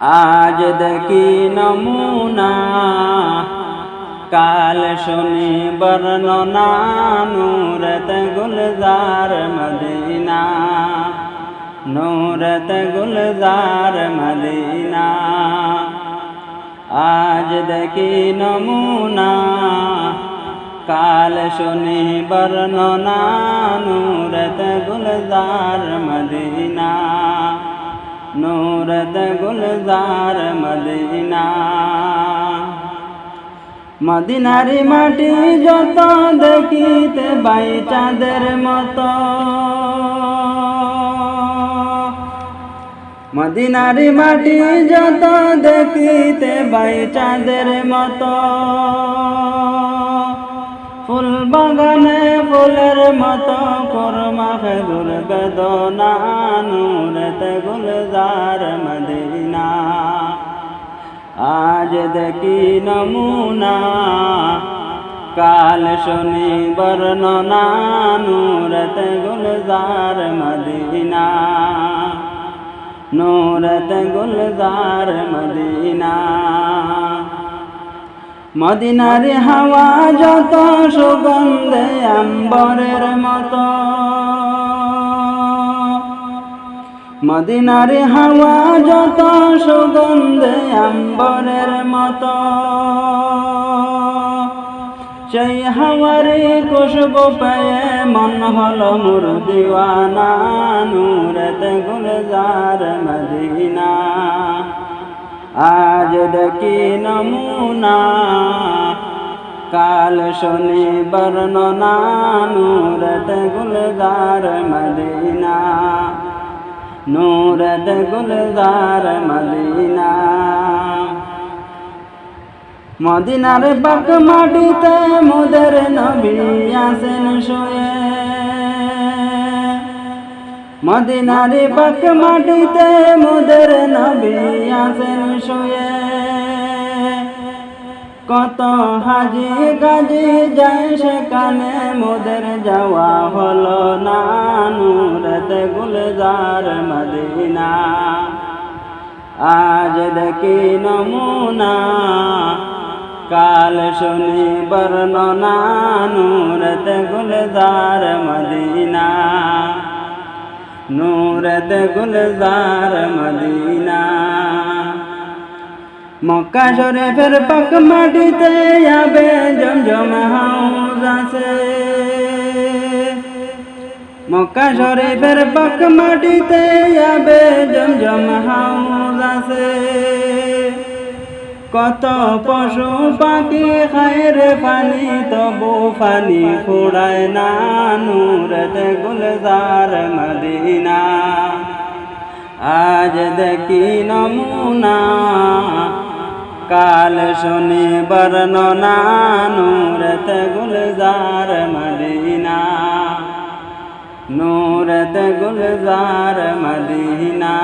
আজ দেখি নমুনা, কাল শুনি বর্ণনা, নূরত গুলজার মদিনা, নূরত গুলজার মদিনা। আজ দেখি নমুনা, কাল শুনি বর্ণনা, নূরত গুলজার মদিনা, নূরত গুলজার মদিনা। মদিনার মাটি যত দেখিতে বাই চাঁদের মতো, মদিনার মাটি যত দেখিতে বাই চাঁদের মতো। ফুল বাগানে ফুলের মতো কোরমা খেজুর বেদনা, নূরত গুলজার মদিনা। আজ দেখি নমুনা, কাল শুনি বর্ণনা, নূরত গুলজার মদিনা, নূরত গুলজার মদিনা। মদিনার হাওয়া যত সুগন্ধে আম্বরের মতো, মদিনার হাওয়া যত সুগন্ধে আম্বরের মতো। সেই হাওয়ারি খুশবু পেয়ে মন হলো মোর দিওয়ানা, নূরত গুলজার মদিনা। আজ দেখি নমুনা, কাল শুনি বর্ণনা, নূরত গুলজার মদিনা, নূরত গুলজার মদিনা। মদিনার পাক মাটিতে মোদের নবী আছেন শুয়ে, মদিনার পাক মাটিতে মোদের নবী আছেন শুয়ে। কত হাজি গাজি যায় সেখানে মোদের যাওয়া হলো না, নূরত গুলজার মদিনা। আজ দেখি নমুনা, কাল শুনি বর্ণনা, নূরত গুলজার মদিনা, নূরত গুলজার মদিনা। মক্কা শরীফের পাক মাটিতে আবে জমজম হাউজ আছে, মক্কা শরীফের পাক মাটিতে আবে জমজম হাউজ আছে। কত পশু পাখি খায় রে পানি, তবু পানি ফুরায় না, নূরত গুলজার মদিনা। আজ দেখি নমুনা, কাল শুনি বর্ণনা, নূরত গুলজার মদিনা, নূরত গুলজার মদিনা।